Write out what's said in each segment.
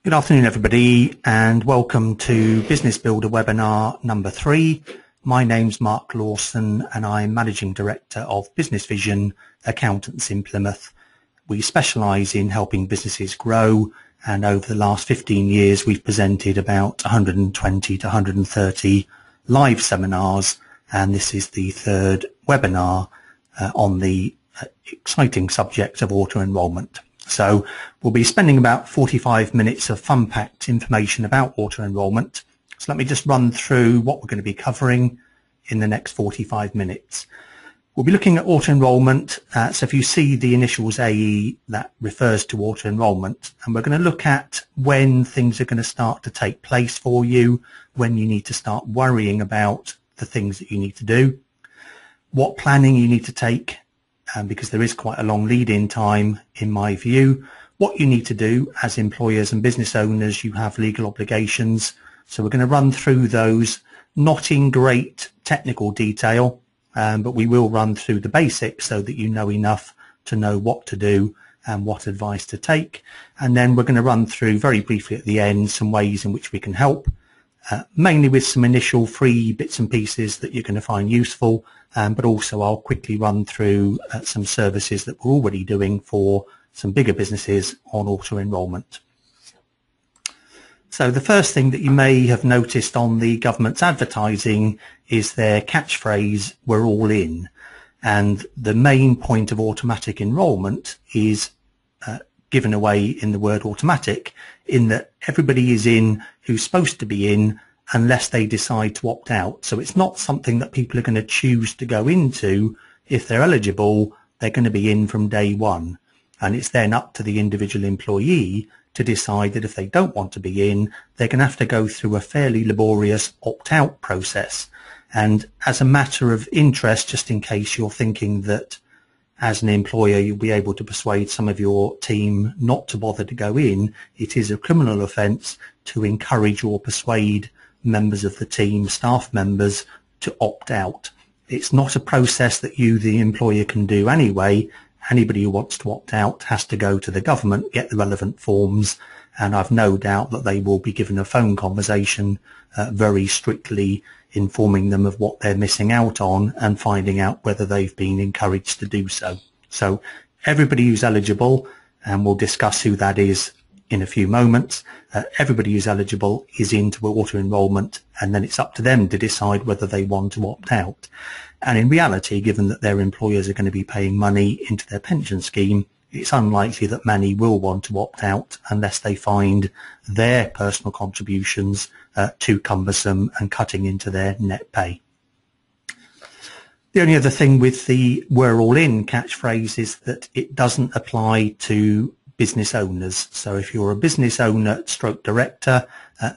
Good afternoon, everybody, and welcome to Business Builder webinar number 3. My name's Mark Lawson, and I'm Managing Director of Business Vision Accountants in Plymouth. We specialise in helping businesses grow, and over the last 15 years, we've presented about 120 to 130 live seminars, and this is the third webinar on the exciting subject of auto-enrolment. So we'll be spending about 45 minutes of fun-packed information about auto-enrolment. So let me just run through what we're going to be covering in the next 45 minutes. We'll be looking at auto-enrolment. So if you see the initials AE, that refers to auto-enrolment. And we're going to look at when things are going to start to take place for you, when you need to start worrying about the things that you need to do, what planning you need to take, because there is quite a long lead-in time, in my view. What you need to do as employers and business owners, you have legal obligations. So we're going to run through those, not in great technical detail, but we will run through the basics so that you know enough to know what to do and what advice to take. And then we're going to run through very briefly at the end some ways in which we can help, mainly with some initial free bits and pieces that you're going to find useful. But also I'll quickly run through some services that we're already doing for some bigger businesses on auto-enrolment. So the first thing that you may have noticed on the government's advertising is their catchphrase, "We're all in." And the main point of automatic enrolment is given away in the word automatic, in that everybody is in who's supposed to be in, unless they decide to opt out. So it's not something that people are going to choose to go into. If they're eligible, they're going to be in from day one. And it's then up to the individual employee to decide that if they don't want to be in, they're going to have to go through a fairly laborious opt-out process. And as a matter of interest, just in case you're thinking that as an employer you'll be able to persuade some of your team not to bother to go in, it is a criminal offence to encourage or persuade members of the team, staff members, to opt out. It's not a process that you, the employer, can do anyway. Anybody who wants to opt out has to go to the government, get the relevant forms, and I've no doubt that they will be given a phone conversation very strictly informing them of what they're missing out on and finding out whether they've been encouraged to do so. So everybody who's eligible, and we'll discuss who that is in a few moments, everybody who's eligible is into auto-enrolment, and then it's up to them to decide whether they want to opt out. And in reality, given that their employers are going to be paying money into their pension scheme, it's unlikely that many will want to opt out unless they find their personal contributions too cumbersome and cutting into their net pay. The only other thing with the "we're all in" catchphrase is that it doesn't apply to business owners. So if you're a business owner stroke director,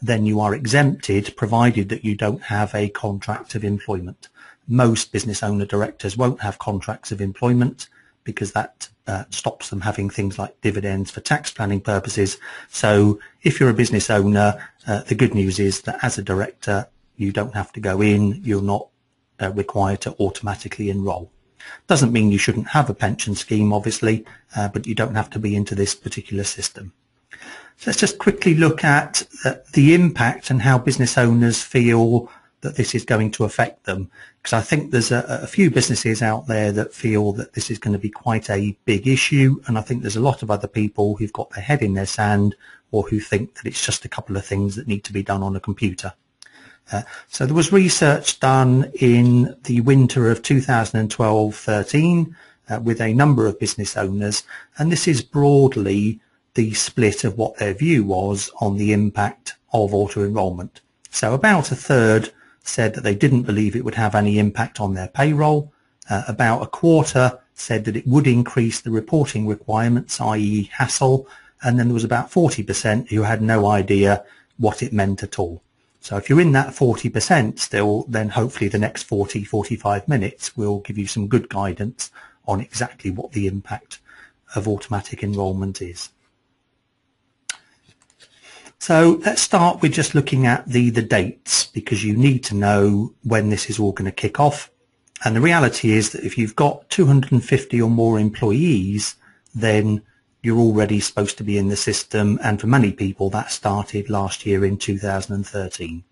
then you are exempted, provided that you don't have a contract of employment. Most business owner directors won't have contracts of employment because that stops them having things like dividends for tax planning purposes. So if you're a business owner, the good news is that as a director, you don't have to go in. You're not required to automatically enroll. Doesn't mean you shouldn't have a pension scheme, obviously, but you don't have to be into this particular system. So let's just quickly look at the impact and how business owners feel that this is going to affect them, because I think there's a few businesses out there that feel that this is going to be quite a big issue, and I think there's a lot of other people who've got their head in their sand or who think that it's just a couple of things that need to be done on a computer. So there was research done in the winter of 2012-13 with a number of business owners, and this is broadly the split of what their view was on the impact of auto-enrolment. So about a third said that they didn't believe it would have any impact on their payroll. About a quarter said that it would increase the reporting requirements, i.e. hassle, and then there was about 40% who had no idea what it meant at all. So if you're in that 40% still, then hopefully the next 45 minutes will give you some good guidance on exactly what the impact of automatic enrolment is. So let's start with just looking at the dates, because you need to know when this is all going to kick off. And the reality is that if you've got 250 or more employees, then you're already supposed to be in the system, and for many people that started last year in 2013.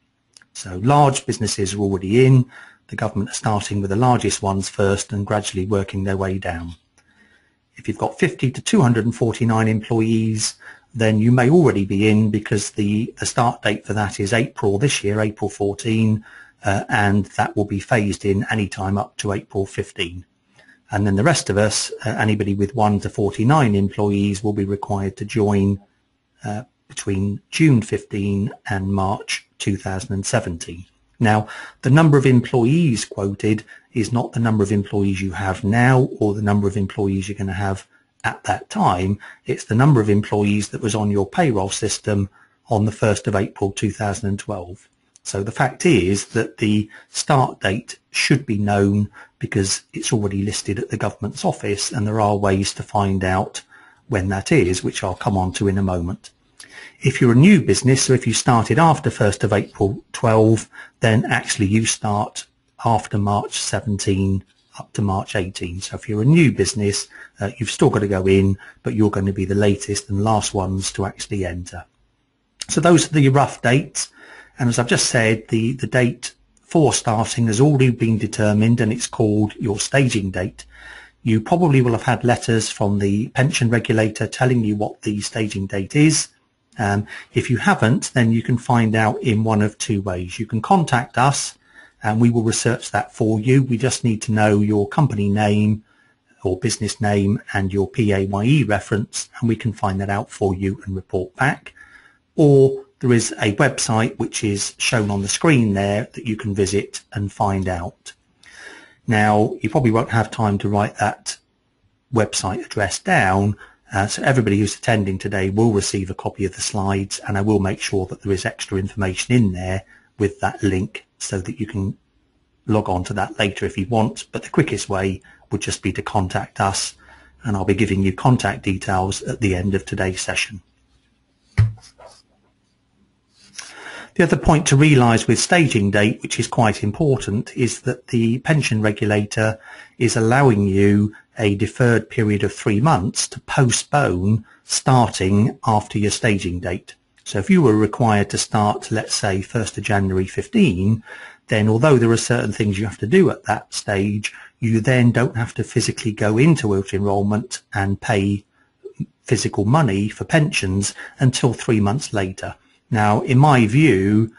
So large businesses are already in. The government are starting with the largest ones first and gradually working their way down. If you've got 50 to 249 employees, then you may already be in, because the start date for that is April this year, April 14, and that will be phased in any time up to April 15. And then the rest of us, anybody with 1 to 49 employees, will be required to join between June 15 and March 2017. Now, the number of employees quoted is not the number of employees you have now or the number of employees you're going to have at that time. It's the number of employees that was on your payroll system on the 1st of April 2012. So the fact is that the start date should be known, because it's already listed at the government's office, and there are ways to find out when that is, which I'll come on to in a moment. If you're a new business, so if you started after 1st of April 12, then actually you start after March 17 up to March 18. So if you're a new business, you've still got to go in, but you're going to be the latest and last ones to actually enter. So those are the rough dates. And as I've just said, the date for starting has already been determined, and it's called your staging date. You probably will have had letters from the pension regulator telling you what the staging date is. If you haven't, then you can find out in one of two ways. You can contact us and we will research that for you. We just need to know your company name or business name and your PAYE reference, and we can find that out for you and report back. Or there is a website which is shown on the screen there that you can visit and find out. Now, you probably won't have time to write that website address down, so everybody who's attending today will receive a copy of the slides, and I will make sure that there is extra information in there with that link so that you can log on to that later if you want. But the quickest way would just be to contact us, and I'll be giving you contact details at the end of today's session. The other point to realise with staging date, which is quite important, is that the pension regulator is allowing you a deferred period of 3 months to postpone starting after your staging date. So if you were required to start, let's say, 1st of January 15, then although there are certain things you have to do at that stage, you then don't have to physically go into auto-enrolment and pay physical money for pensions until 3 months later. Now, in my view,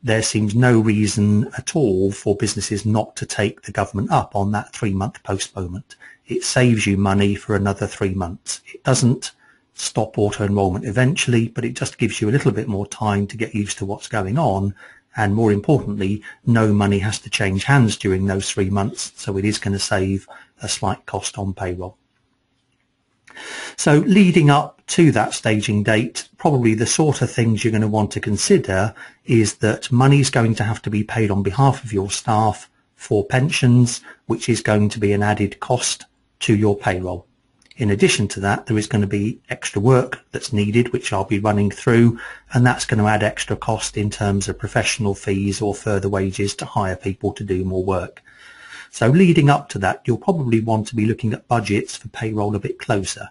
there seems no reason at all for businesses not to take the government up on that 3-month postponement. It saves you money for another 3 months. It doesn't stop auto-enrolment eventually, but it just gives you a little bit more time to get used to what's going on. And more importantly, no money has to change hands during those 3 months, so it is going to save a slight cost on payroll. So leading up to that staging date, probably the sort of things you're going to want to consider is that money is going to have to be paid on behalf of your staff for pensions, which is going to be an added cost to your payroll. In addition to that, there is going to be extra work that's needed, which I'll be running through, and that's going to add extra cost in terms of professional fees or further wages to hire people to do more work. So leading up to that, you'll probably want to be looking at budgets for payroll a bit closer.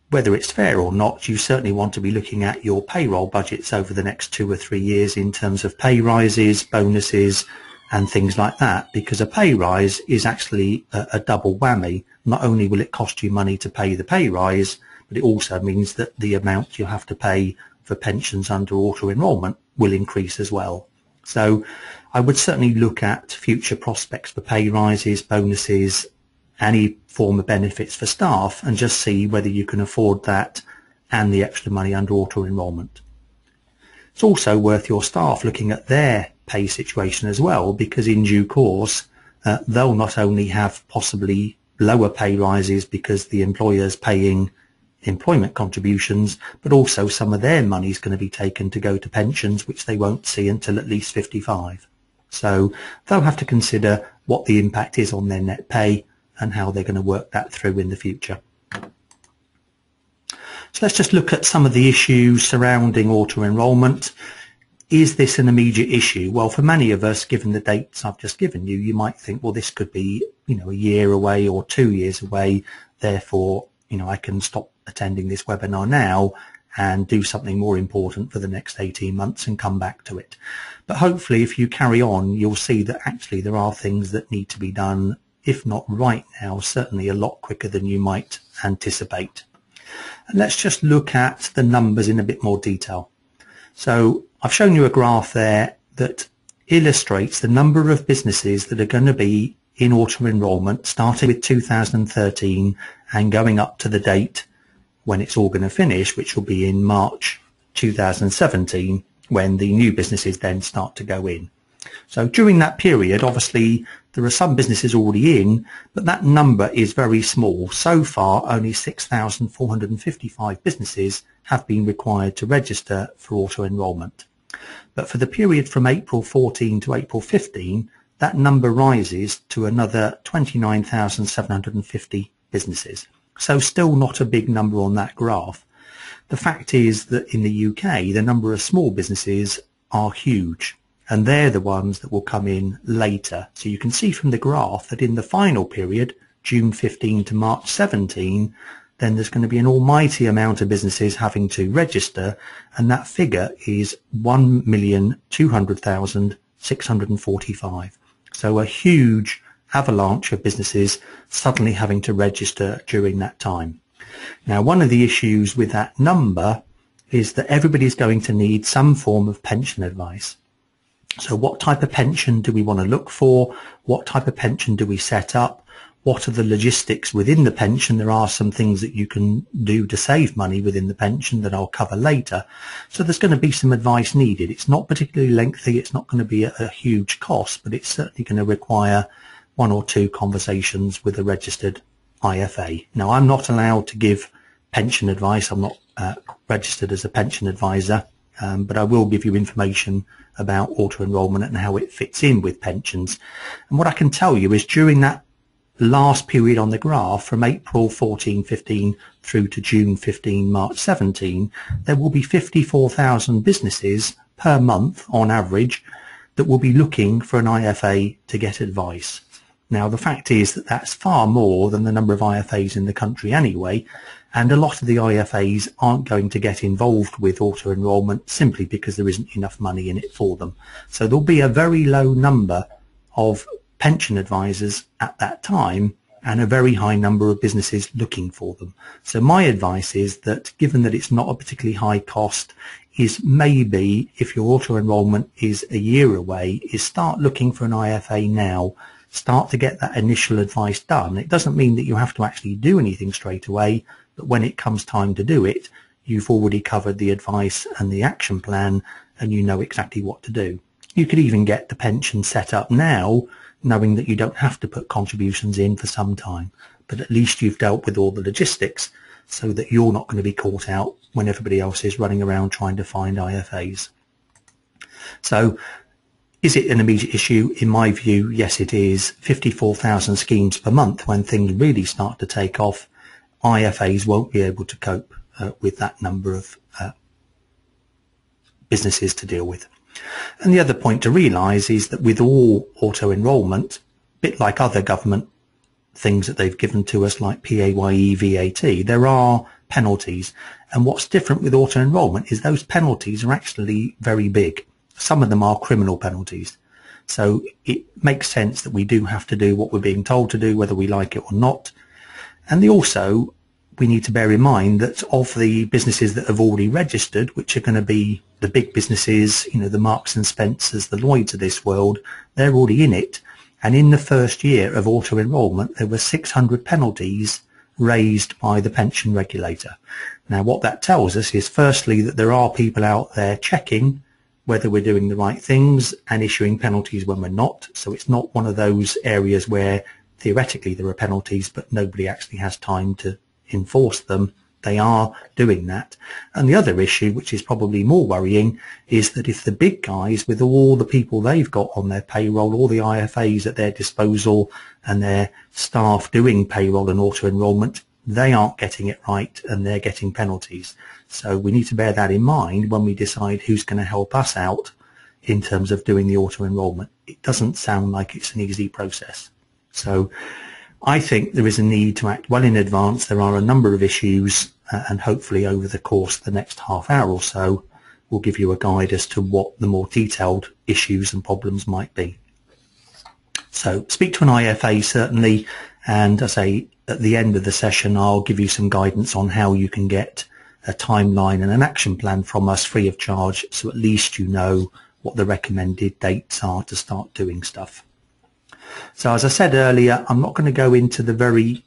Whether it's fair or not, you certainly want to be looking at your payroll budgets over the next 2 or 3 years in terms of pay rises, bonuses, and things like that, because a pay rise is actually a double whammy. Not only will it cost you money to pay the pay rise, but it also means that the amount you have to pay for pensions under auto-enrolment will increase as well. So I would certainly look at future prospects for pay rises, bonuses, any form of benefits for staff, and just see whether you can afford that and the extra money under auto-enrolment. It's also worth your staff looking at their pay situation as well, because in due course they'll not only have possibly lower pay rises because the employer's paying employment contributions, but also some of their money is going to be taken to go to pensions, which they won't see until at least 55. So they'll have to consider what the impact is on their net pay and how they're going to work that through in the future. So let's just look at some of the issues surrounding auto-enrolment. Is this an immediate issue? Well, for many of us, given the dates I've just given you, you might think, well, this could be, a year away or 2 years away. Therefore, I can stop attending this webinar now and do something more important for the next 18 months and come back to it. But hopefully if you carry on, you'll see that actually there are things that need to be done, if not right now, certainly a lot quicker than you might anticipate. And let's just look at the numbers in a bit more detail. So I've shown you a graph there that illustrates the number of businesses that are going to be in auto-enrolment starting with 2013 and going up to the date when it's all going to finish, which will be in March 2017, when the new businesses then start to go in. So during that period, obviously, there are some businesses already in, but that number is very small. So far, only 6,455 businesses have been required to register for auto-enrolment. But for the period from April 14 to April 15, that number rises to another 29,750 businesses. So still not a big number on that graph. The fact is that in the UK, the number of small businesses are huge, and they're the ones that will come in later. So you can see from the graph that in the final period, June 15 to March 17, then there's going to be an almighty amount of businesses having to register, and that figure is 1,200,645. So a huge avalanche of businesses suddenly having to register during that time. Now, one of the issues with that number is that everybody's going to need some form of pension advice. So what type of pension do we want to look for? What type of pension do we set up? What are the logistics within the pension? There are some things that you can do to save money within the pension that I'll cover later. So there's going to be some advice needed. It's not particularly lengthy. It's not going to be a huge cost, but it's certainly going to require one or two conversations with a registered IFA. Now, I'm not allowed to give pension advice. I'm not registered as a pension advisor, but I will give you information about auto-enrolment and how it fits in with pensions. And what I can tell you is during that last period on the graph, from April 14-15 through to June 15, March 17, there will be 54,000 businesses per month on average that will be looking for an IFA to get advice. Now, the fact is that that's far more than the number of IFAs in the country anyway, and a lot of the IFAs aren't going to get involved with auto-enrolment simply because there isn't enough money in it for them. So there'll be a very low number of pension advisors at that time and a very high number of businesses looking for them. So my advice is that, given that it's not a particularly high cost, is maybe if your auto-enrolment is a year away, is start looking for an IFA now. Start to get that initial advice done. It doesn't mean that you have to actually do anything straight away, but when it comes time to do it, you've already covered the advice and the action plan and you know exactly what to do. You could even get the pension set up now, knowing that you don't have to put contributions in for some time, but at least you've dealt with all the logistics so that you're not going to be caught out when everybody else is running around trying to find IFAs. So, is it an immediate issue? In my view, yes, it is. 54,000 schemes per month. When things really start to take off, IFAs won't be able to cope with that number of businesses to deal with. And the other point to realise is that with all auto-enrolment, a bit like other government things that they've given to us like PAYE, VAT, there are penalties. And what's different with auto-enrolment is those penalties are actually very big. Some of them are criminal penalties. So it makes sense that we do have to do what we're being told to do, whether we like it or not. And we need to bear in mind that of the businesses that have already registered, which are going to be the big businesses, you know, the Marks and Spencers, the Lloyds of this world, they're already in it. And in the first year of auto-enrolment, there were 600 penalties raised by the pension regulator. Now, what that tells us is, firstly, that there are people out there checking whether we're doing the right things and issuing penalties when we're not. So it's not one of those areas where theoretically there are penalties, but nobody actually has time to enforce them. They are doing that. And the other issue, which is probably more worrying, is that if the big guys, with all the people they've got on their payroll, all the IFAs at their disposal and their staff doing payroll and auto-enrolment, they aren't getting it right and they're getting penalties. So we need to bear that in mind when we decide who's going to help us out in terms of doing the auto-enrolment. It doesn't sound like it's an easy process. So I think there is a need to act well in advance. There are a number of issues, and hopefully over the course of the next half hour or so, we'll give you a guide as to what the more detailed issues and problems might be. So speak to an IFA certainly, and as I say, at the end of the session I'll give you some guidance on how you can get a timeline and an action plan from us free of charge, so at least you know what the recommended dates are to start doing stuff. So as I said earlier, I'm not going to go into the very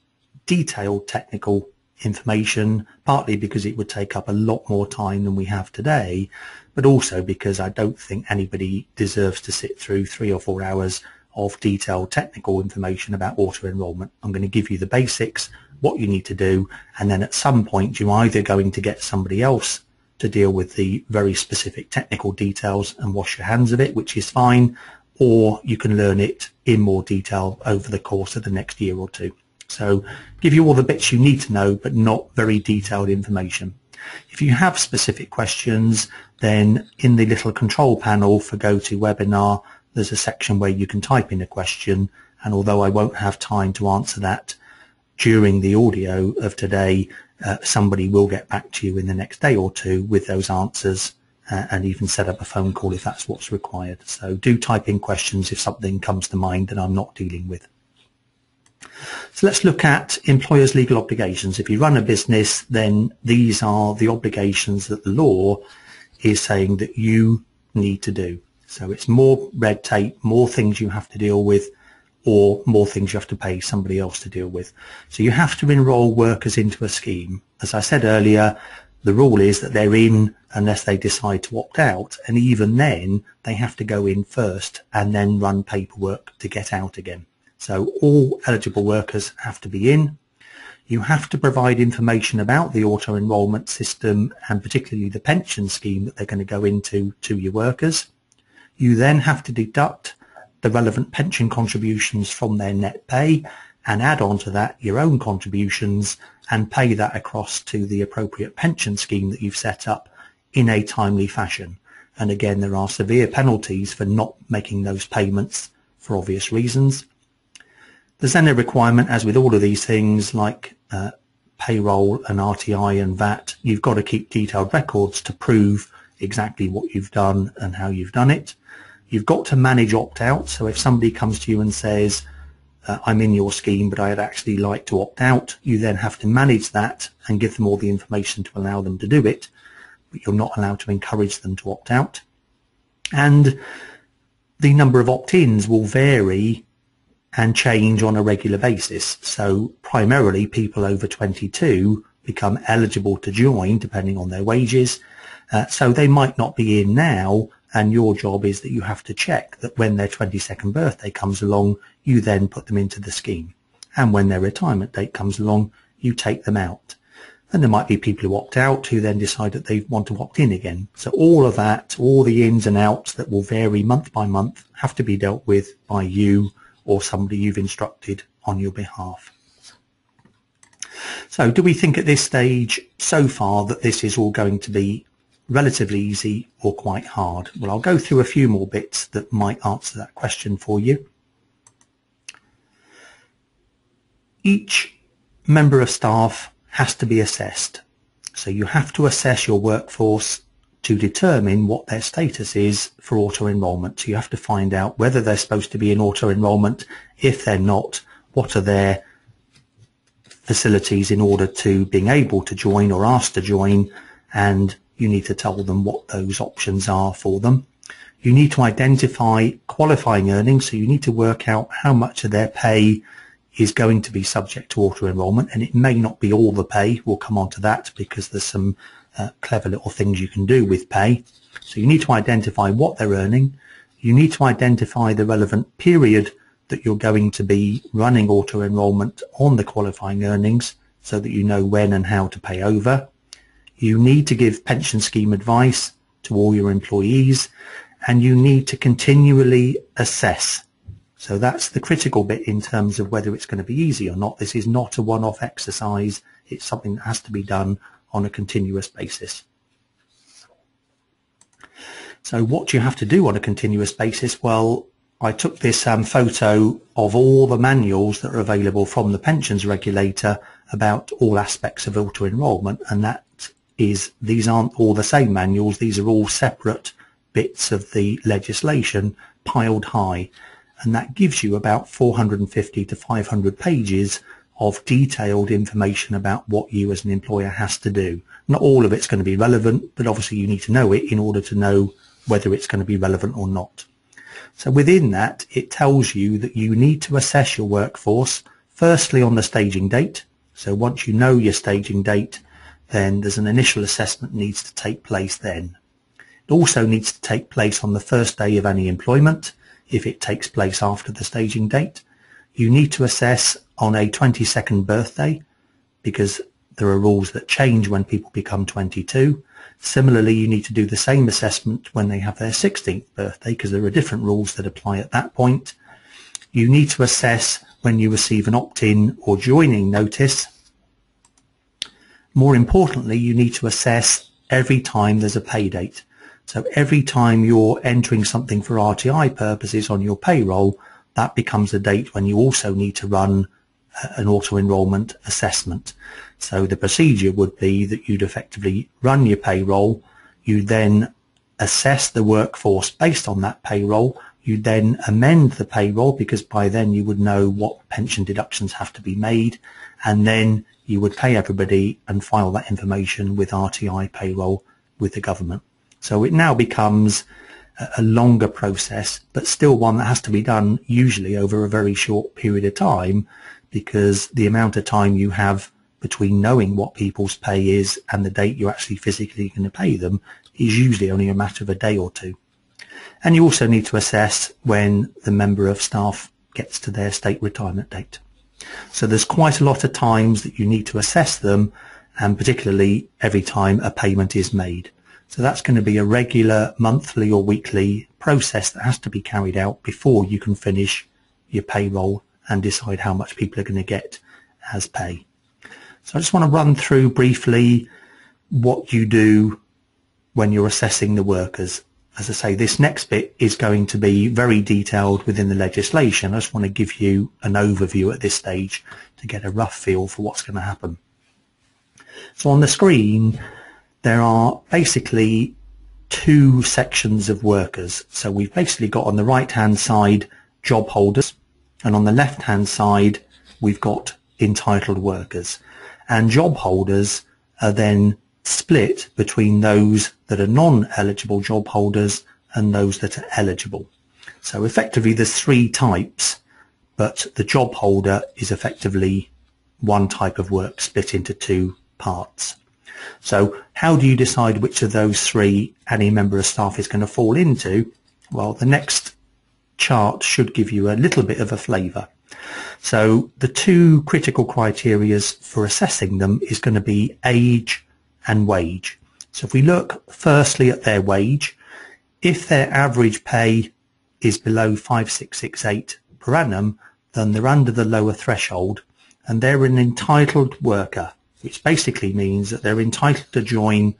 detailed technical information, partly because it would take up a lot more time than we have today, but also because I don't think anybody deserves to sit through 3 or 4 hours of detailed technical information about auto-enrolment. I'm going to give you the basics, what you need to do, and then at some point you're either going to get somebody else to deal with the very specific technical details and wash your hands of it, which is fine, or you can learn it in more detail over the course of the next year or two. So give you all the bits you need to know, but not very detailed information. If you have specific questions, then in the little control panel for GoToWebinar, there's a section where you can type in a question, and although I won't have time to answer that during the audio of today, somebody will get back to you in the next day or two with those answers, and even set up a phone call if that's what's required. So do type in questions if something comes to mind that I'm not dealing with. So let's look at employers' legal obligations. If you run a business, then these are the obligations that the law is saying that you need to do. So it's more red tape, more things you have to deal with, or more things you have to pay somebody else to deal with. So you have to enrol workers into a scheme. As I said earlier, the rule is that they're in unless they decide to opt out, and even then they have to go in first and then run paperwork to get out again. So all eligible workers have to be in. You have to provide information about the auto-enrolment system and particularly the pension scheme that they're going to go into to your workers. You then have to deduct the relevant pension contributions from their net pay and add on to that your own contributions and pay that across to the appropriate pension scheme that you've set up in a timely fashion. And again, there are severe penalties for not making those payments for obvious reasons. There's then a requirement, as with all of these things like payroll and RTI and VAT, you've got to keep detailed records to prove exactly what you've done and how you've done it. You've got to manage opt-out. So if somebody comes to you and says, I'm in your scheme, but I'd actually like to opt out, you then have to manage that and give them all the information to allow them to do it, but you're not allowed to encourage them to opt out. And the number of opt-ins will vary and change on a regular basis. So primarily people over 22 become eligible to join depending on their wages. So they might not be in now, and your job is that you have to check that when their 22nd birthday comes along, you then put them into the scheme. And when their retirement date comes along, you take them out. And there might be people who opt out who then decide that they want to opt in again. So all of that, all the ins and outs that will vary month by month, have to be dealt with by you or somebody you've instructed on your behalf. So do we think at this stage so far that this is all going to be relatively easy or quite hard? Well, I'll go through a few more bits that might answer that question for you. Each member of staff has to be assessed. So you have to assess your workforce to determine what their status is for auto-enrolment. So you have to find out whether they're supposed to be in auto-enrolment. If they're not, what are their facilities in order to being able to join or asked to join, and you need to tell them what those options are for them. You need to identify qualifying earnings, so you need to work out how much of their pay is going to be subject to auto-enrolment, and it may not be all the pay. We'll come on to that because there's some clever little things you can do with pay. So you need to identify what they're earning. You need to identify the relevant period that you're going to be running auto-enrolment on the qualifying earnings so that you know when and how to pay over. You need to give pension scheme advice to all your employees, and you need to continually assess. So that's the critical bit in terms of whether it's going to be easy or not. This is not a one-off exercise. It's something that has to be done on a continuous basis. So what do you have to do on a continuous basis? Well, I took this photo of all the manuals that are available from the pensions regulator about all aspects of auto-enrolment, and these aren't all the same manuals, these are all separate bits of the legislation piled high, and that gives you about 450 to 500 pages of detailed information about what you as an employer has to do. Not all of it's going to be relevant, but obviously you need to know it in order to know whether it's going to be relevant or not. So within that, it tells you that you need to assess your workforce, firstly on the staging date. So once you know your staging date, then there's an initial assessment needs to take place then. It also needs to take place on the first day of any employment, if it takes place after the staging date. You need to assess on a 22nd birthday, because there are rules that change when people become 22. Similarly, you need to do the same assessment when they have their 16th birthday, because there are different rules that apply at that point. You need to assess when you receive an opt-in or joining notice. More importantly, you need to assess every time there's a pay date. So every time you're entering something for RTI purposes on your payroll, that becomes a date when you also need to run an auto-enrolment assessment. So the procedure would be that you'd effectively run your payroll, you then assess the workforce based on that payroll, you then amend the payroll because by then you would know what pension deductions have to be made, and then you would pay everybody and file that information with RTI payroll with the government. So it now becomes a longer process, but still one that has to be done usually over a very short period of time, because the amount of time you have between knowing what people's pay is and the date you're actually physically going to pay them is usually only a matter of a day or two. And you also need to assess when the member of staff gets to their state retirement date. So there's quite a lot of times that you need to assess them, and particularly every time a payment is made. So that's going to be a regular monthly or weekly process that has to be carried out before you can finish your payroll and decide how much people are going to get as pay. So I just want to run through briefly what you do when you're assessing the workers. As I say, this next bit is going to be very detailed within the legislation. I just want to give you an overview at this stage to get a rough feel for what's going to happen. So on the screen, there are basically two sections of workers. So we've basically got on the right-hand side job holders, and on the left-hand side we've got entitled workers. And job holders are then split between those that are non-eligible job holders and those that are eligible. So effectively there's three types, but the job holder is effectively one type of work split into two parts. So how do you decide which of those three any member of staff is going to fall into? Well, the next chart should give you a little bit of a flavour. So the two critical criteria for assessing them is going to be age and wage. So if we look firstly at their wage, if their average pay is below 5668 per annum, then they're under the lower threshold and they're an entitled worker, which basically means that they're entitled to join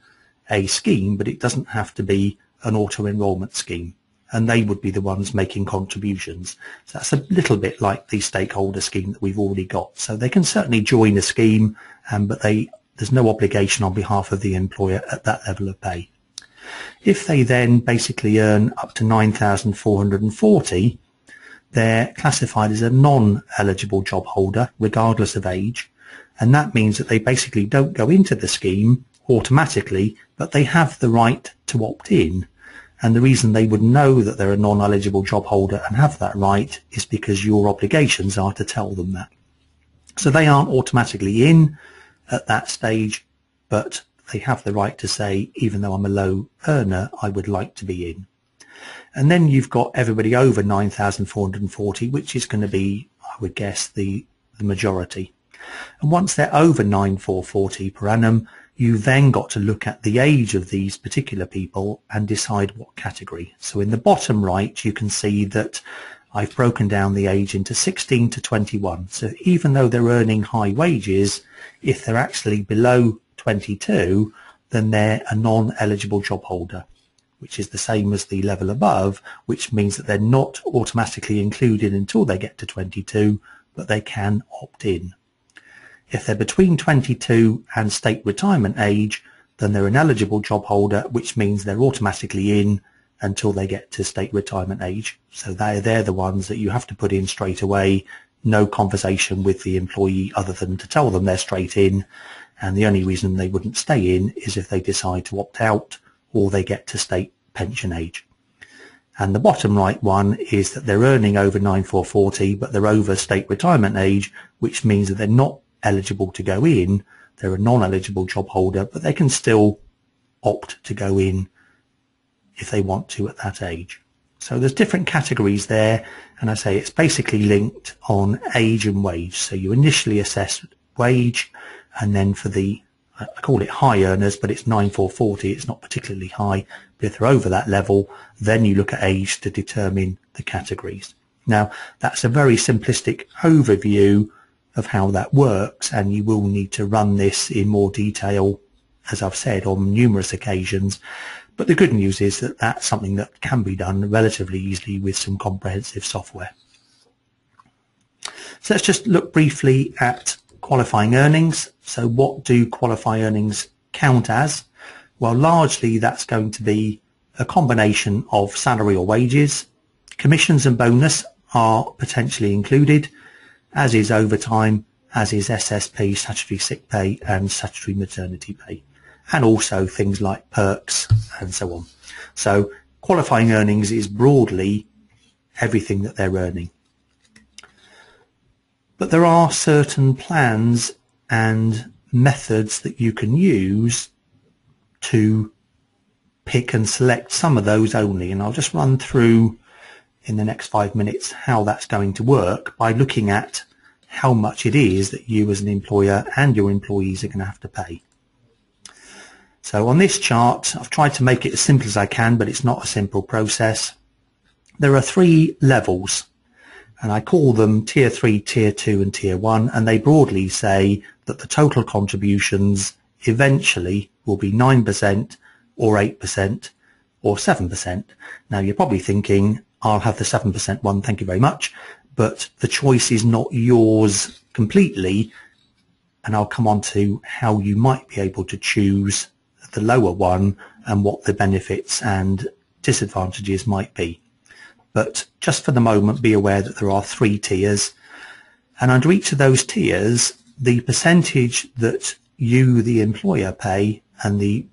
a scheme, but it doesn't have to be an auto-enrolment scheme, and they would be the ones making contributions. So that's a little bit like the stakeholder scheme that we've already got. So they can certainly join a scheme, but there's no obligation on behalf of the employer at that level of pay. If they then basically earn up to 9,440, they're classified as a non-eligible job holder regardless of age, and that means that they basically don't go into the scheme automatically, but they have the right to opt in. And the reason they would know that they're a non-eligible job holder and have that right is because your obligations are to tell them that. So they aren't automatically in at that stage, but they have the right to say, even though I'm a low earner, I would like to be in. And then you've got everybody over 9,440, which is going to be, I would guess, the majority. And once they're over 9,440 per annum, you've then got to look at the age of these particular people and decide what category. So in the bottom right, you can see that I've broken down the age into 16 to 21. So even though they're earning high wages, if they're actually below 22, then they're a non-eligible job holder. which is the same as the level above, which means that they're not automatically included until they get to 22, but they can opt in. If they're between 22 and state retirement age, then they're an eligible job holder, which means they're automatically in until they get to state retirement age. So they're the ones that you have to put in straight away, no conversation with the employee other than to tell them they're straight in. And the only reason they wouldn't stay in is if they decide to opt out or they get to state pension age. And the bottom right one is that they're earning over 9440, but they're over state retirement age, which means that they're not eligible to go in. They're a non-eligible job holder, but they can still opt to go in if they want to at that age. So there's different categories there, and I say it's basically linked on age and wage. So you initially assess wage, and then for the, I call it high earners, but it's 9440, it's not particularly high, but if they're over that level, then you look at age to determine the categories. Now, that's a very simplistic overview of how that works, and you will need to run this in more detail, as I've said, on numerous occasions. But the good news is that that's something that can be done relatively easily with some comprehensive software. So let's just look briefly at qualifying earnings. So what do qualifying earnings count as? Well, largely that's going to be a combination of salary or wages. Commissions and bonus are potentially included, as is overtime, as is SSP, statutory sick pay, and statutory maternity pay, and also things like perks and so on. So qualifying earnings is broadly everything that they're earning. But there are certain plans and methods that you can use to pick and select some of those only, and I'll just run through in the next 5 minutes how that's going to work by looking at how much it is that you as an employer and your employees are going to have to pay. So on this chart, I've tried to make it as simple as I can, but it's not a simple process. There are 3 levels, and I call them Tier 3, Tier 2 and Tier 1, and they broadly say that the total contributions eventually will be 9% or 8% or 7%. Now you're probably thinking, I'll have the 7% one, thank you very much, but the choice is not yours completely, and I'll come on to how you might be able to choose the lower one and what the benefits and disadvantages might be. But just for the moment, be aware that there are 3 tiers, and under each of those tiers, the percentage that you, the employer, pay and the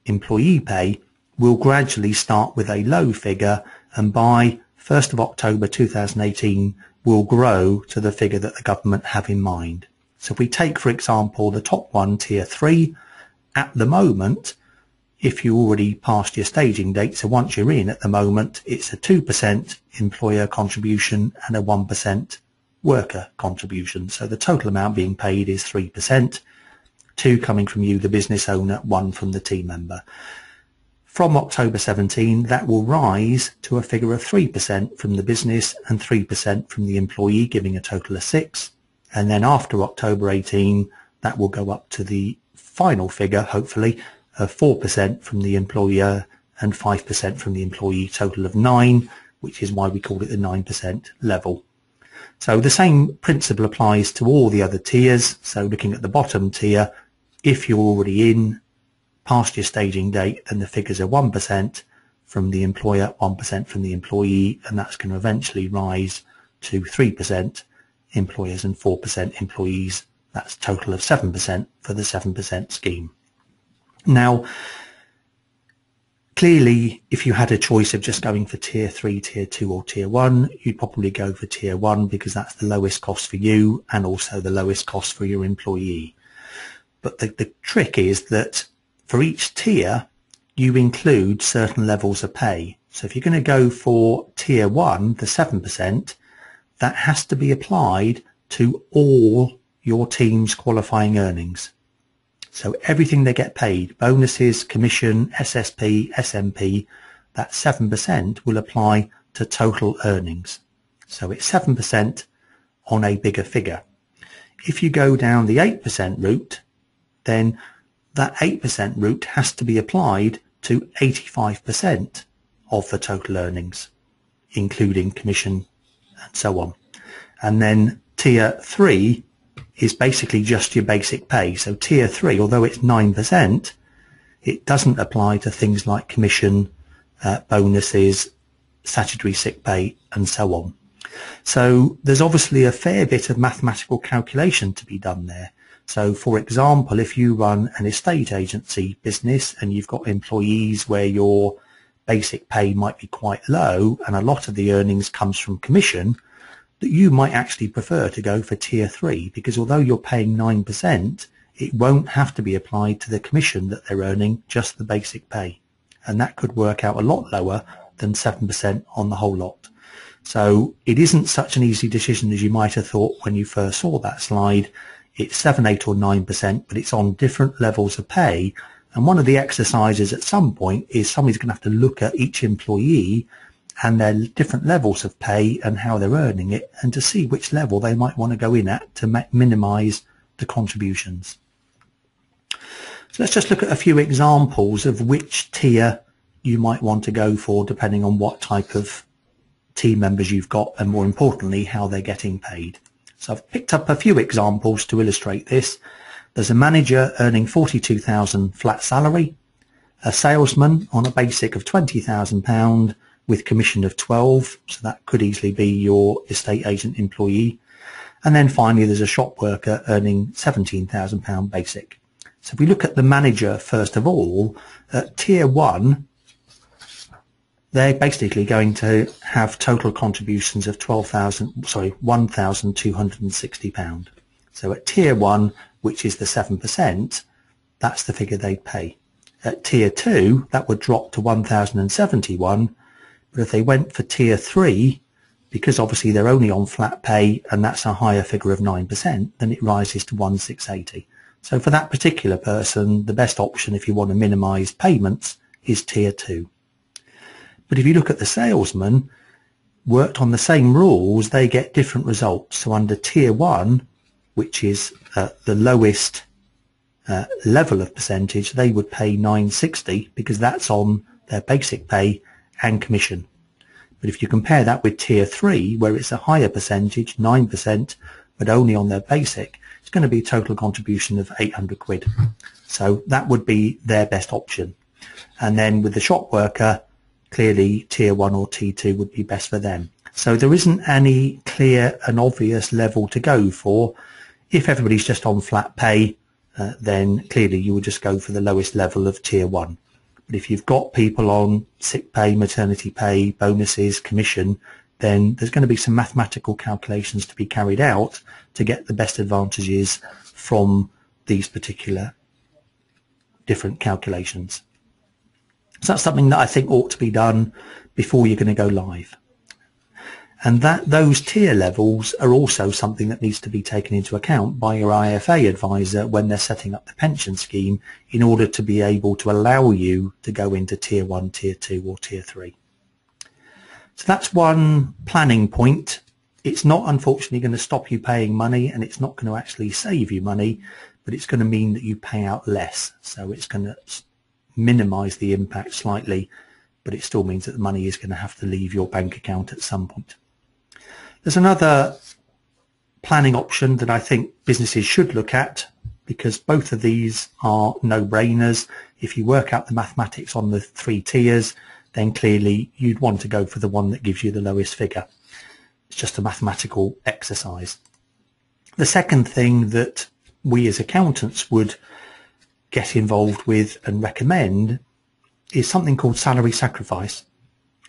employee pay will gradually start with a low figure, and by 1st of October 2018 will grow to the figure that the government have in mind. So if we take, for example, the top one, Tier 3, at the moment, if you already passed your staging date, so once you're in at the moment, it's a 2% employer contribution and a 1% worker contribution. So the total amount being paid is 3%, 2 coming from you, the business owner, 1 from the team member. From October 17, that will rise to a figure of 3% from the business and 3% from the employee, giving a total of 6. And then after October 18, that will go up to the final figure, hopefully, of 4% from the employer and 5% from the employee, total of 9, which is why we call it the 9% level. So the same principle applies to all the other tiers. So looking at the bottom tier, if you're already in, past your staging date, then the figures are 1% from the employer, 1% from the employee, and that's going to eventually rise to 3% employers and 4% employees. That's a total of 7% for the 7% scheme. Now, clearly, if you had a choice of just going for Tier 3, Tier 2 or Tier 1, you'd probably go for Tier 1 because that's the lowest cost for you and also the lowest cost for your employee. But the trick is that for each tier, you include certain levels of pay. So if you're going to go for Tier 1, the 7%, that has to be applied to all your team's qualifying earnings. So everything they get paid, bonuses, commission, SSP, SMP, that 7% will apply to total earnings. So it's 7% on a bigger figure. If you go down the 8% route, then that 8% route has to be applied to 85% of the total earnings, including commission and so on. And then tier 3 is basically just your basic pay. So tier 3, although it's 9%, it doesn't apply to things like commission, bonuses, statutory sick pay, and so on. So there's obviously a fair bit of mathematical calculation to be done there. So for example, if you run an estate agency business and you've got employees where your basic pay might be quite low and a lot of the earnings comes from commission, that you might actually prefer to go for tier 3, because although you're paying 9%, it won't have to be applied to the commission that they're earning, just the basic pay. And that could work out a lot lower than 7% on the whole lot. So it isn't such an easy decision as you might have thought when you first saw that slide. It's 7, 8 or 9%, but it's on different levels of pay. And one of the exercises at some point is somebody's going to have to look at each employee and their different levels of pay and how they're earning it, and to see which level they might want to go in at to minimise the contributions. So let's just look at a few examples of which tier you might want to go for depending on what type of team members you've got, and more importantly how they're getting paid. So I've picked up a few examples to illustrate this. There's a manager earning 42,000 flat salary, a salesman on a basic of £20,000 with commission of 12, so that could easily be your estate agent employee. And then finally there's a shop worker earning £17,000 basic. So if we look at the manager first of all, at tier 1, they're basically going to have total contributions of £1,260. So at tier 1, which is the 7%, that's the figure they'd pay. At tier 2, that would drop to 1,071. But if they went for tier 3, because obviously they're only on flat pay and that's a higher figure of 9%, then it rises to 1,680. So for that particular person, the best option if you want to minimise payments is tier 2. But if you look at the salesman, worked on the same rules, they get different results. So under tier 1, which is the lowest level of percentage, they would pay 960 because that's on their basic pay and commission. But if you compare that with tier 3, where it's a higher percentage, 9%, but only on their basic, it's going to be a total contribution of 800 quid. So that would be their best option. And then with the shop worker, clearly tier 1 or tier 2 would be best for them. So there isn't any clear and obvious level to go for. If everybody's just on flat pay, then clearly you would just go for the lowest level of tier 1. But if you've got people on sick pay, maternity pay, bonuses, commission, then there's going to be some mathematical calculations to be carried out to get the best advantages from these particular different calculations. So that's something that I think ought to be done before you're going to go live. And those tier levels are also something that needs to be taken into account by your IFA advisor when they're setting up the pension scheme, in order to be able to allow you to go into tier 1, tier 2 or tier 3. So that's one planning point. It's not unfortunately going to stop you paying money, and it's not going to actually save you money, but it's going to mean that you pay out less. So it's going to minimise the impact slightly, but it still means that the money is going to have to leave your bank account at some point. There's another planning option that I think businesses should look at, because both of these are no-brainers. If you work out the mathematics on the 3 tiers, then clearly you'd want to go for the one that gives you the lowest figure. It's just a mathematical exercise. The second thing that we as accountants would get involved with and recommend is something called salary sacrifice.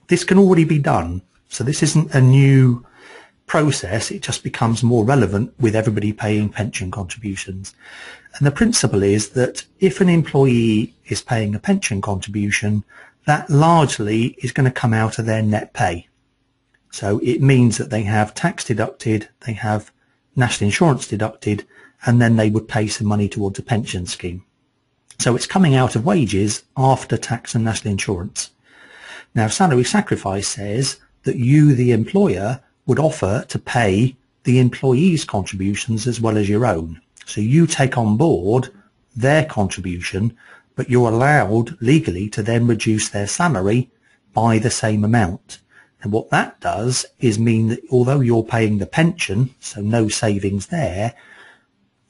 This can already be done, so this isn't a new process. It just becomes more relevant with everybody paying pension contributions. And the principle is that if an employee is paying a pension contribution, that largely is going to come out of their net pay. So it means that they have tax deducted, they have national insurance deducted, and then they would pay some money towards a pension scheme. So it's coming out of wages after tax and national insurance. Now, salary sacrifice says that you, the employer, would offer to pay the employee's contributions as well as your own. So you take on board their contribution, but you're allowed legally to then reduce their salary by the same amount. And what that does is mean that although you're paying the pension, so no savings there,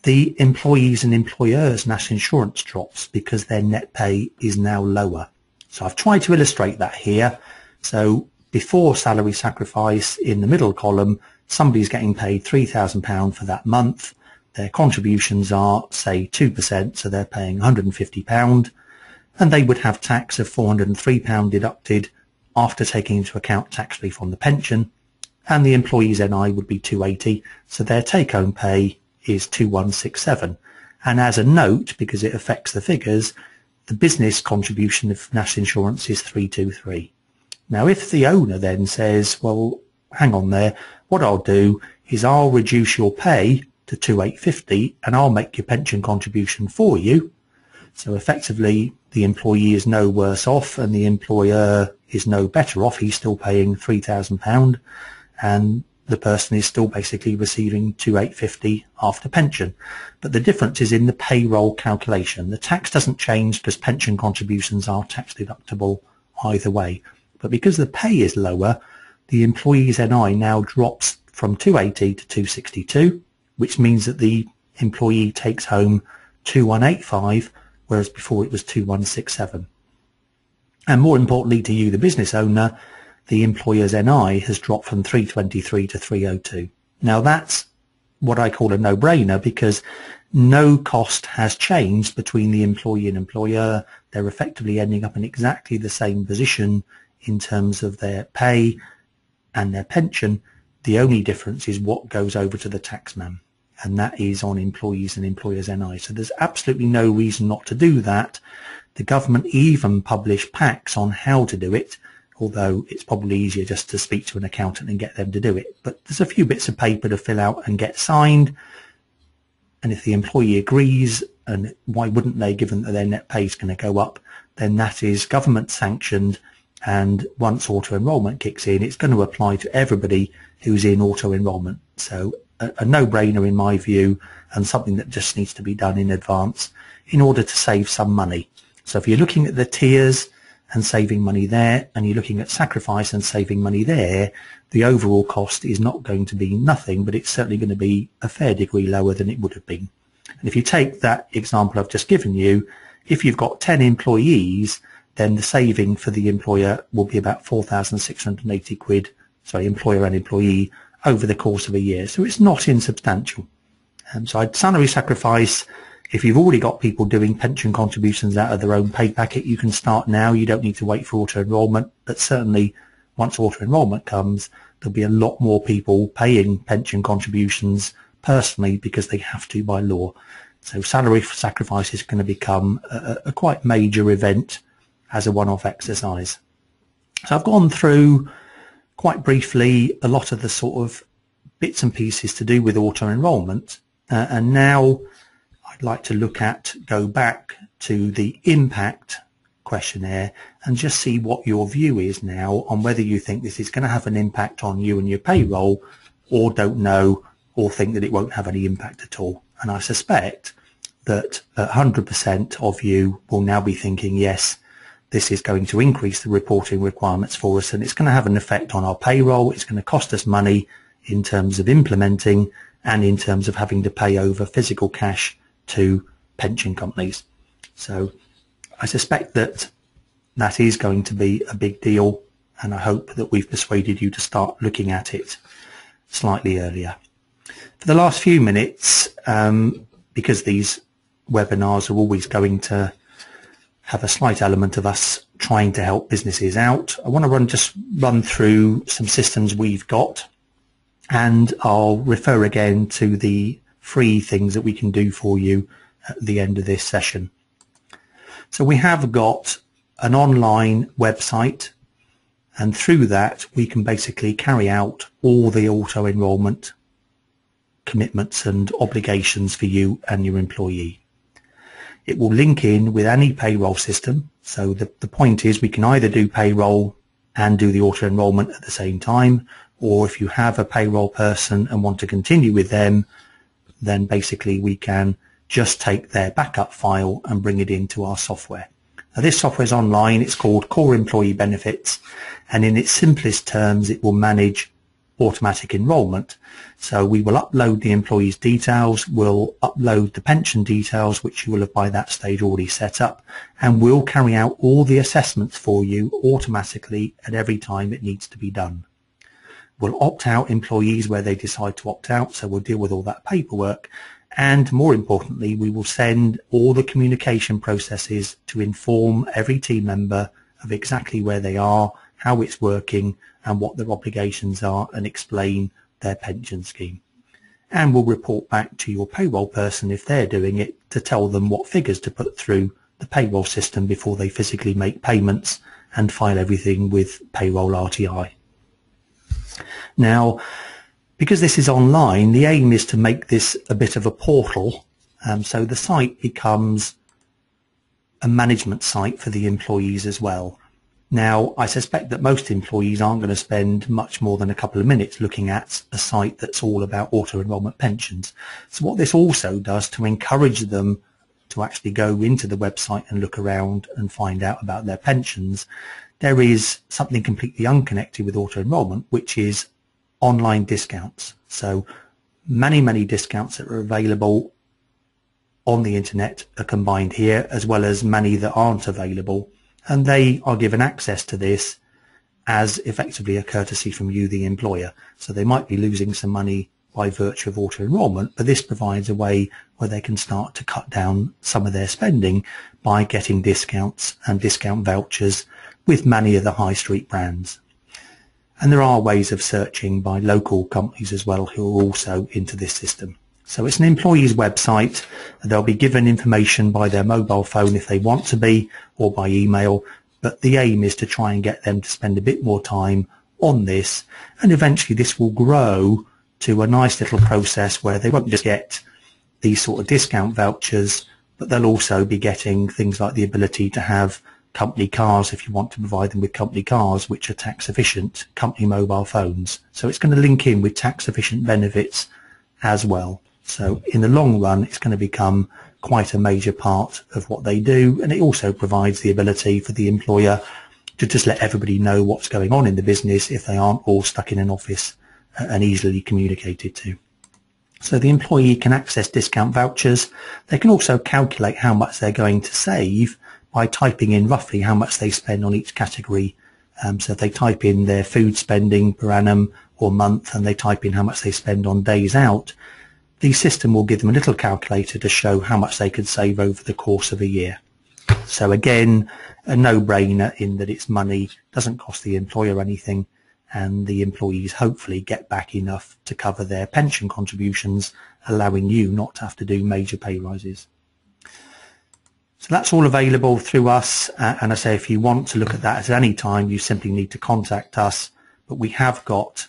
the employees and employers' national insurance drops because their net pay is now lower. So I've tried to illustrate that here. So before salary sacrifice, in the middle column, somebody's getting paid £3,000 for that month. Their contributions are, say, 2%, so they're paying £150, and they would have tax of £403 deducted after taking into account tax relief on the pension, and the employee's NI would be £280, so their take-home pay is £2167. And as a note, because it affects the figures, the business contribution of national insurance is £323. Now, if the owner then says, well, hang on there, what I'll do is I'll reduce your pay to £2,850 and I'll make your pension contribution for you. So effectively, the employee is no worse off and the employer is no better off. He's still paying £3,000 and the person is still basically receiving £2,850 after pension. But the difference is in the payroll calculation. The tax doesn't change because pension contributions are tax deductible either way. But because the pay is lower, the employee's NI now drops from 280 to 262, which means that the employee takes home 2185, whereas before it was 2167. And more importantly to you, the business owner, the employer's NI has dropped from 323 to 302. Now that's what I call a no-brainer because no cost has changed between the employee and employer. They're effectively ending up in exactly the same position in terms of their pay and their pension. The only difference is what goes over to the taxman, and that is on employees and employers' NI. So there's absolutely no reason not to do that. The government even publish packs on how to do it, although it's probably easier just to speak to an accountant and get them to do it. But there's a few bits of paper to fill out and get signed. And if the employee agrees, and why wouldn't they, given that their net pay is going to go up, then that is government sanctioned. And once auto-enrolment kicks in, it's going to apply to everybody who's in auto-enrolment. So a no-brainer in my view, and something that just needs to be done in advance in order to save some money. So if you're looking at the tiers and saving money there, and you're looking at sacrifice and saving money there, the overall cost is not going to be nothing, but it's certainly going to be a fair degree lower than it would have been. And if you take that example I've just given you, if you've got 10 employees, then the saving for the employer will be about 4,680 quid, sorry, employer and employee, over the course of a year. So it's not insubstantial. So I'd salary sacrifice. If you've already got people doing pension contributions out of their own pay packet, you can start now. You don't need to wait for auto-enrolment. But certainly once auto-enrolment comes, there'll be a lot more people paying pension contributions personally because they have to by law. So salary sacrifice is going to become a quite major event as a one-off exercise. So I've gone through quite briefly a lot of the sort of bits and pieces to do with auto-enrolment, and now I'd like to go back to the impact questionnaire and just see what your view is now on whether you think this is going to have an impact on you and your payroll, or don't know, or think that it won't have any impact at all. And I suspect that 100% of you will now be thinking, yes, this is going to increase the reporting requirements for us, and it's going to have an effect on our payroll. It's going to cost us money in terms of implementing and in terms of having to pay over physical cash to pension companies. So I suspect that that is going to be a big deal, and I hope that we've persuaded you to start looking at it slightly earlier. For the last few minutes, because these webinars are always going to have a slight element of us trying to help businesses out, I want to just run through some systems we've got, and I'll refer again to the free things that we can do for you at the end of this session. So we have got an online website, and through that we can basically carry out all the auto-enrolment commitments and obligations for you and your employee. It will link in with any payroll system. So the point is we can either do payroll and do the auto-enrolment at the same time, or if you have a payroll person and want to continue with them, then basically we can just take their backup file and bring it into our software. Now, this software is online. It's called Core Employee Benefits, and in its simplest terms, it will manage automatic enrolment. So we will upload the employee's details, we'll upload the pension details, which you will have by that stage already set up, and we'll carry out all the assessments for you automatically at every time it needs to be done. We'll opt out employees where they decide to opt out, so we'll deal with all that paperwork. And more importantly, we will send all the communication processes to inform every team member of exactly where they are, how it's working, and what their obligations are, and explain their pension scheme. And we'll report back to your payroll person if they're doing it to tell them what figures to put through the payroll system before they physically make payments and file everything with payroll RTI. Now, because this is online, the aim is to make this a bit of a portal, so the site becomes a management site for the employees as well. Now, I suspect that most employees aren't going to spend much more than a couple of minutes looking at a site that's all about auto-enrolment pensions. So what this also does to encourage them to actually go into the website and look around and find out about their pensions, there is something completely unconnected with auto-enrolment, which is online discounts. So many discounts that are available on the internet are combined here, as well as many that aren't available, and they are given access to this as effectively a courtesy from you, the employer. So they might be losing some money by virtue of auto-enrolment, but this provides a way where they can start to cut down some of their spending by getting discounts and discount vouchers with many of the high street brands. And there are ways of searching by local companies as well who are also into this system. So it's an employee's website. They'll be given information by their mobile phone if they want to be, or by email, but the aim is to try and get them to spend a bit more time on this, and eventually this will grow to a nice little process where they won't just get these sort of discount vouchers, but they'll also be getting things like the ability to have company cars if you want to provide them with company cars, which are tax efficient, company mobile phones. So it's going to link in with tax efficient benefits as well. So in the long run, it's going to become quite a major part of what they do, and it also provides the ability for the employer to just let everybody know what's going on in the business if they aren't all stuck in an office and easily communicated to. So the employee can access discount vouchers. They can also calculate how much they're going to save by typing in roughly how much they spend on each category. So if they type in their food spending per annum or month, and they type in how much they spend on days out, the system will give them a little calculator to show how much they could save over the course of a year. So again, a no-brainer in that it's money, doesn't cost the employer anything, and the employees hopefully get back enough to cover their pension contributions, allowing you not to have to do major pay rises. So that's all available through us, and I say if you want to look at that at any time, you simply need to contact us. But we have got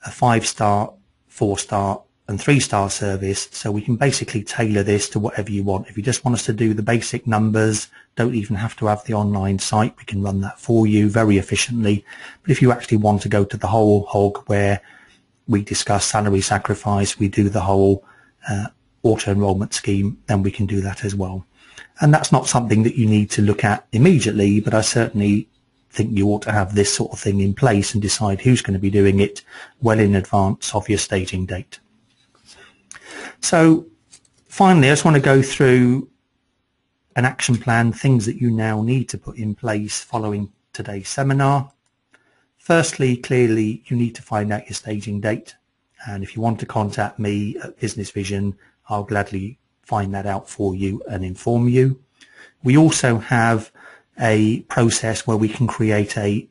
a 5-star, 4-star and 3-star service, so we can basically tailor this to whatever you want. If you just want us to do the basic numbers, don't even have to have the online site, we can run that for you very efficiently. But if you actually want to go to the whole hog where we discuss salary sacrifice, we do the whole auto-enrolment scheme, then we can do that as well. And that's not something that you need to look at immediately, but I certainly think you ought to have this sort of thing in place and decide who's going to be doing it well in advance of your staging date. So finally, I just want to go through an action plan, things that you now need to put in place following today's seminar. Firstly, clearly, you need to find out your staging date. And if you want to contact me at Business Vision, I'll gladly find that out for you and inform you. We also have a process where we can create a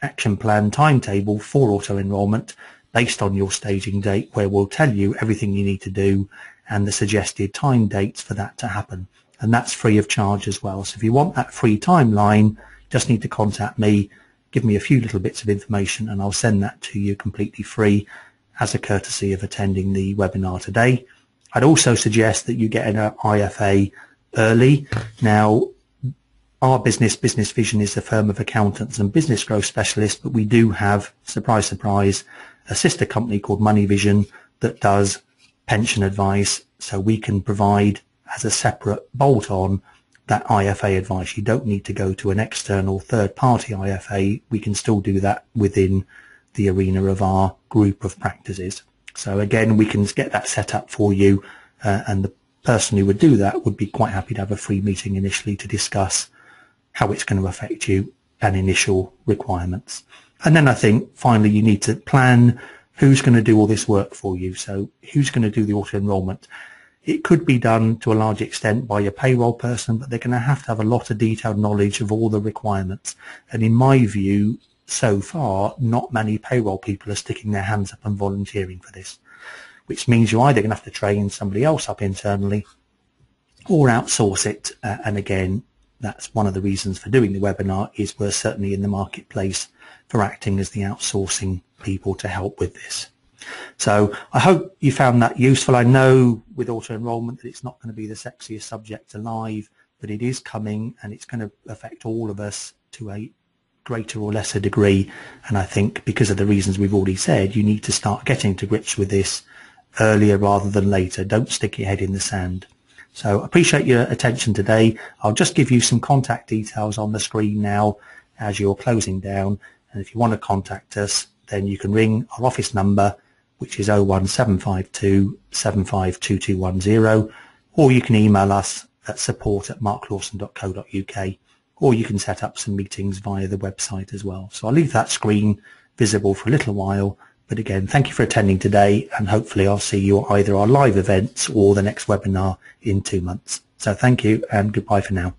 action plan timetable for auto-enrolment based on your staging date, where we'll tell you everything you need to do and the suggested time dates for that to happen. And that's free of charge as well. So if you want that free timeline, just need to contact me, give me a few little bits of information, and I'll send that to you completely free as a courtesy of attending the webinar today. I'd also suggest that you get an IFA early. Now, our business, Business Vision, is a firm of accountants and business growth specialists, but we do have, surprise, surprise, a sister company called Money Vision that does pension advice, so we can provide as a separate bolt-on that IFA advice. You don't need to go to an external third-party IFA. We can still do that within the arena of our group of practices. So again, we can get that set up for you, and the person who would do that would be quite happy to have a free meeting initially to discuss how it's going to affect you and initial requirements. And then I think finally you need to plan who's going to do all this work for you. So who's going to do the auto-enrolment? It could be done to a large extent by your payroll person, but they're going to have a lot of detailed knowledge of all the requirements. And in my view, so far, not many payroll people are sticking their hands up and volunteering for this, which means you're either going to have to train somebody else up internally or outsource it. And again, that's one of the reasons for doing the webinar, is we're certainly in the marketplace for acting as the outsourcing people to help with this. So I hope you found that useful. I know with auto-enrolment that it's not going to be the sexiest subject alive, but it is coming and it's going to affect all of us to a greater or lesser degree. And I think because of the reasons we've already said, you need to start getting to grips with this earlier rather than later. Don't stick your head in the sand. So I appreciate your attention today. I'll just give you some contact details on the screen now as you're closing down. And if you want to contact us, then you can ring our office number, which is 01752 752210, or you can email us at support@marklawson.co.uk, or you can set up some meetings via the website as well. So I'll leave that screen visible for a little while. But again, thank you for attending today, and hopefully I'll see you at either our live events or the next webinar in 2 months. So thank you and goodbye for now.